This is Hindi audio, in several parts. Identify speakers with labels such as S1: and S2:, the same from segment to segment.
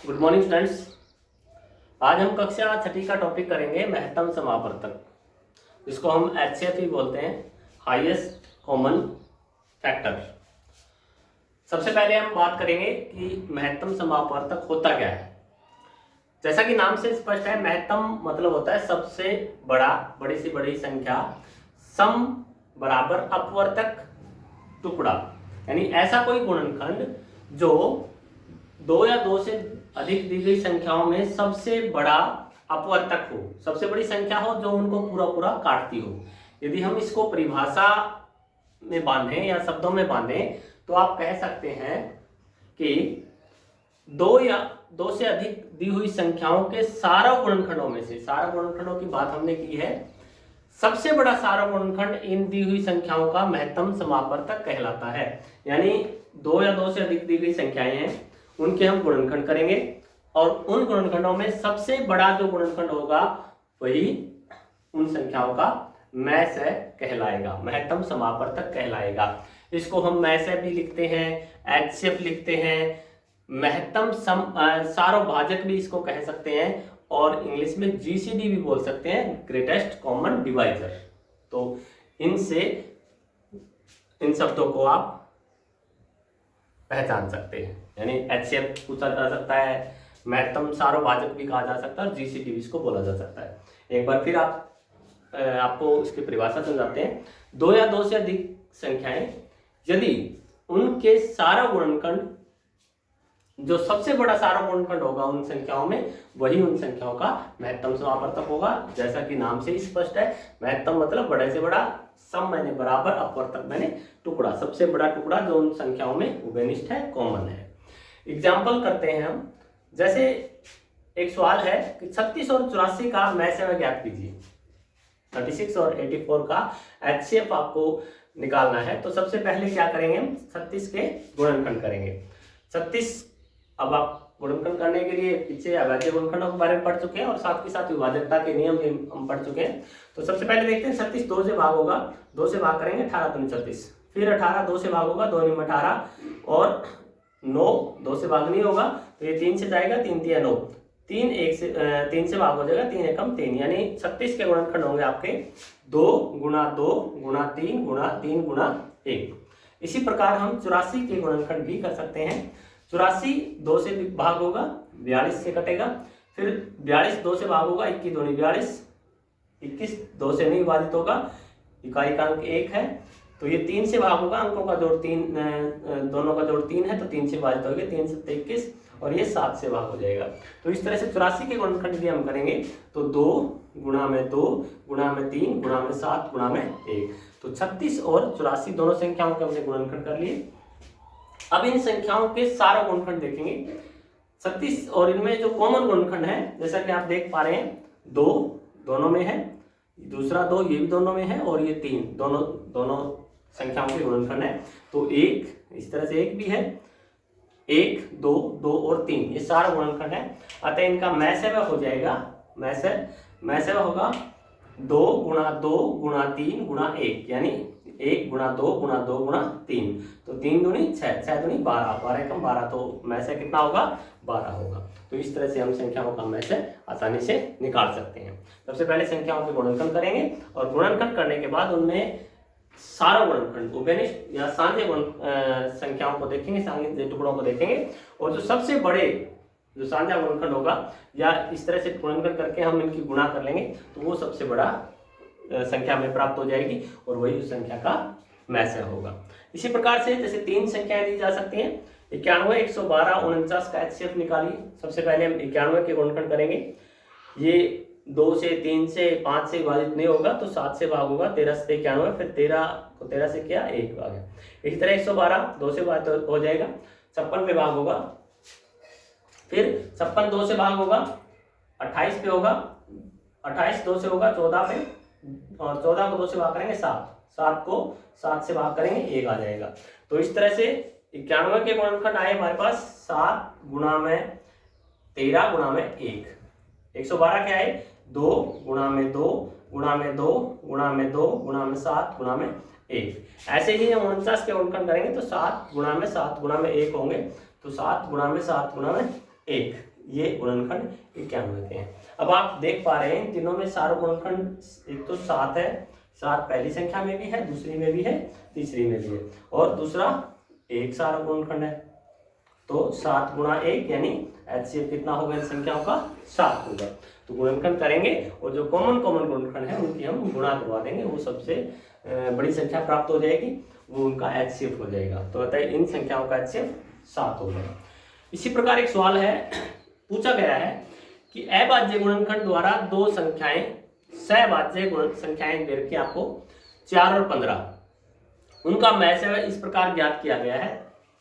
S1: Good morning students. आज हम कक्षा छठी का टॉपिक करेंगे महत्तम समापवर्तक, जिसको हम HCF ही बोलते हैं, हाईएस्ट कॉमन फैक्टर। सबसे पहले हम बात करेंगे कि महत्तम समापवर्तक होता क्या है। जैसा कि नाम से स्पष्ट है, महत्तम मतलब होता है सबसे बड़ा, बड़ी से बड़ी संख्या, सम बराबर अपवर्तक टुकड़ा, यानी ऐसा कोई गुणनखंड जो दो या दो से अधिक दी गई संख्याओं में सबसे बड़ा अपवर्तक हो, सबसे बड़ी संख्या हो जो उनको पूरा पूरा काटती हो। यदि हम इसको परिभाषा में बांधें या शब्दों में बांधें तो आप कह सकते हैं कि दो या दो से अधिक दी हुई संख्याओं के सारा गुणनखंडों में से, सारा गुणनखंडों की बात हमने की है, सबसे बड़ा सारा गुणनखंड इन दी हुई संख्याओं का महत्तम समापवर्तक कहलाता है। यानी दो या दो से अधिक दी गई संख्याएं हैं, उनके हम गुणनखंड करेंगे और उन गुणनखंडों में सबसे बड़ा जो गुणनखंड होगा वही उन संख्याओं का मैसय कहलाएगा, महत्तम समापवर्तक कहलाएगा। इसको हम मैसय भी लिखते हैं, HCF लिखते हैं, महत्तम सारोभाजक भी इसको कह सकते हैं, और इंग्लिश में GCD भी बोल सकते हैं, ग्रेटेस्ट कॉमन डिवाइजर। तो इनसे इन शब्दों को आप पहचान सकते हैं। यानी HCF पूछा जा सकता है, महत्तम सारोभाजक भी कहा जा सकता है, और GCD भी इसको बोला जा सकता है। एक बार फिर आपको इसकी परिभाषा समझाते हैं। दो या दो से अधिक संख्याएं यदि उनके सारा गुणनखंड, जो सबसे बड़ा सारा गुणनखंड होगा उन संख्याओं में, वही उन संख्याओं का महत्तम समापवर्तक होगा। जैसा कि नाम से ही स्पष्ट है, महत्तम मतलब बड़े से बड़ा, सम मैंने बराबर, अपवर्तक मैंने टुकड़ा, सबसे बड़ा टुकड़ा जो उन संख्याओं में उभयनिष्ठ है, कॉमन है। एग्जाम्पल करते हैं हम। जैसे एक सवाल है कि 36 और 84 का मैसय ज्ञात कीजिए। 36 और 84 का HCF आपको निकालना है। तो सबसे पहले क्या करेंगे, हम 36 के गुणनखंड करेंगे। 36, अब आप गुणनखंड करने के लिए पीछे अभाज्य गुणनखंडों के बारे में पढ़ चुके हैं, और साथ ही साथ विभाजकता के नियम भी हम पढ़ चुके हैं। तो सबसे पहले देखते हैं, 36 2 से भाग होगा, 2 से भाग करेंगे 18 दूनी 36, फिर 18 2 से भाग होगा, 2 निम 18, और 9 2 से भाग नहीं होगा तो ये 3 से जाएगा, 3 3 9, 3 से भाग हो जाएगा, 3 एकम 3, यानी 36 के गुणनखंड होंगे आपके 2 गुणा 2 गुणा 3 गुणा 3 गुणा 1। इसी प्रकार हम 84 के गुणनखंड भी कर सकते हैं। 84 2 से भाग होगा, 42 से कटेगा, फिर 42 2 से भाग होगा, 21 दूनी 42, 21 2 से नहीं विभाजित होगा, इकाई का अंक 1 है, तो ये 3 से भाग होगा, अंकों का जोड़ 3, दोनों का जोड़ 3 है, तो 3 से विभाजित हो गया, 3 से 21, और ये 7 से भाग हो जाएगा। तो इस तरह से 84 के गुणनखंड यदि हम करेंगे तो 2 गुणा में 2 गुणा में 3 गुणा में 7 गुणा में 1। तो 36 और 84 दोनों संख्याओं के हमने गुणनखंड कर लिए। अब इन संख्याओं के सारा गुणनखंड देखेंगे। 36 और इनमें जो कॉमन गुणनखंड है, जैसा कि आप देख पा रहे हैं, 2 दोनों में है, दूसरा 2 ये भी दोनों में है, और ये 3 दोनों संख्याओं के गुणनखंड है। तो 1, इस तरह से 1 भी है, 1 2 2 और 3 ये सारा गुणनखंड है। अतः इनका मैसय हो जाएगा, मैसय होगा 2 गुणा 2 गुणा 3 गुणा 1, यानी 1 गुणा 2 गुणा 2 गुणा 3, तो 3 दूनी 6, 6 दूनी 12, 12 एकम 12, तो मैसय कितना होगा, 12 होगा। तो इस तरह से हम संख्याओं का मैसय आसानी से निकाल सकते हैं। सबसे पहले संख्याओं के गुणनखंड करेंगे, और गुणनखंड करने के बाद उनमें सारा गुणनखंड, उभयनिष्ठ या सांझे संख्याओं को देखेंगे, सांझे टुकड़ों को देखेंगे, और जो सबसे बड़े जो साझा गुणनखंड होगा, या इस तरह से गुणनखंड करके हम इनकी गुणा कर लेंगे, तो वो सबसे बड़ा संख्या में प्राप्त हो जाएगी, और वही उस संख्या का मैसय होगा। इसी प्रकार से जैसे 3 संख्याएं दी जा सकती हैं, 91 112 49 का HCF निकालिए। सबसे पहले हम 91 के गुणनखंड करेंगे। ये 2 से 3 से 5 से विभाजित नहीं होगा, तो 7 से भाग होगा, 13 से 91, फिर 13 को 13 से किया, 1 भाग है। इसी तरह 112 2 से भाग हो जाएगा, 56 पे भाग होगा, फिर 56 2 से भाग होगा, 28 पे होगा, 28 2 से होगा 14 पे, और 14 को 2 से भाग करेंगे 7, 7 को 7 से भाग करेंगे 1 आ जाएगा। तो इस तरह से 91 के गुणनखंड आए हमारे पास 7 गुणा में 13 गुणा में 1। 112 क्या है, 2 गुणा में 2 गुणा में 2 गुणा में 2 गुणा में 7 गुणा में 1। ऐसे ही हम 49 के गुणनखंड करेंगे तो 7 गुणा में 7 गुणा में 1 होंगे, तो 7 गुणा में 7 गुणा में 1, ये गुणनखंड 91 के हैं। अब आप देख पा रहे हैं तीनों में सारे गुणनखंड, एक तो 7 है, 7 पहली संख्या में भी है, दूसरी में भी है, तीसरी में भी है, और दूसरा एक सारा गुणनखंड है। तो 7 गुणा 1 यानी HCF कितना होगा इन संख्याओं का? 7 होगा। तो गुणनखंड करेंगे और जो कॉमन गुणनखंड है उनकी हम गुणा करवा देंगे, वो सबसे बड़ी संख्या प्राप्त हो जाएगी, वो उनका HCF हो जाएगा। तो बताइए इन संख्याओं का HCF 7 होगा। इसी प्रकार एक सवाल है, पूछा गया है कि अभाज्य गुणनखंड द्वारा दो संख्याएं सहभाज्य संख्याएं दे रखी आपको 4 और 15, उनका मैसेज इस प्रकार ज्ञात किया गया है।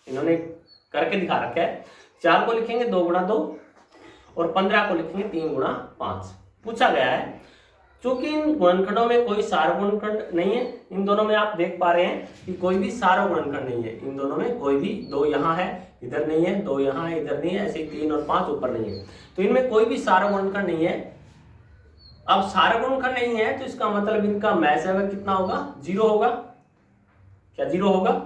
S1: इन्होंने करके दिखा रखा है। 4 को लिखेंगे 2 गुणा 2 और 15 को लिखेंगे 3 गुणा 5। पूछा गया है चूंकि इन गुणनखंडों में कोई सार्वगुणनखंड नहीं है, इन दोनों में आप देख पा रहे हैं कि कोई भी सार्वगुणनखंड नहीं है, इन दोनों में कोई भी, 2 यहाँ है इधर नहीं है, 2 यहाँ है इधर नहीं है, ऐसे 3 और 5 ऊपर नहीं है, तो इनमें कोई भी सार्वगुणनखंड नहीं है। अब सार्वगुणनखंड नहीं है तो इसका मतलब इनका मैसेज कितना होगा? 0 होगा। क्या 0 होगा?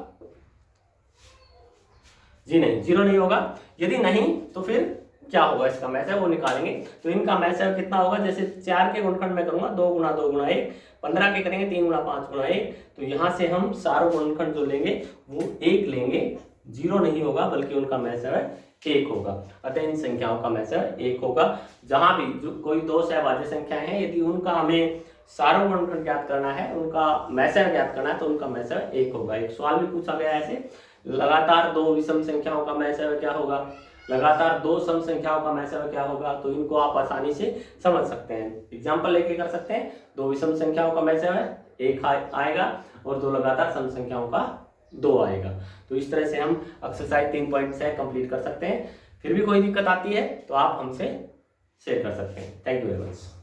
S1: जी नहीं, 0 नहीं होगा। यदि नहीं तो फिर क्या होगा? इसका मैसेज वो निकालेंगे। तो इनका मैसेज कितना होगा? जैसे 4 के गुणनखंड में करूंगा 2 गुणा 2 गुणा 1, 15 के करेंगे 3 गुणा 5 गुणा 1, तो यहां से हम सार्वगुणनखंड जो लेंगे वो 1 लेंगे, 0 नहीं होगा, बल्कि उनका मैसेज 1 होगा। अतः इन संख्याओं का मैसेज 1 होगा। जहां भी जो कोई दो सहभाज्य संख्याएं हैं, यदि उनका हमें सार्वगुणनखंड ज्ञात करना है, उनका मैसेज ज्ञात करना है, तो उनका मैसेज 1 होगा। एक सवाल भी पूछा गया है ऐसे, लगातार 2 विषम संख्याओं का मैसेज क्या होगा? लगातार 2 सम संख्याओं का मैसेज क्या होगा? तो इनको आप आसानी से समझ सकते हैं, एग्जाम्पल लेके कर सकते हैं। 2 विषम संख्याओं का मैसेज 1 आएगा और 2 लगातार सम संख्याओं का 2 आएगा। तो इस तरह से हम एक्सरसाइज 3.6 कंप्लीट कर सकते हैं। फिर भी कोई दिक्कत आती है तो आप हमसे शेयर कर सकते हैं। Thank you very much.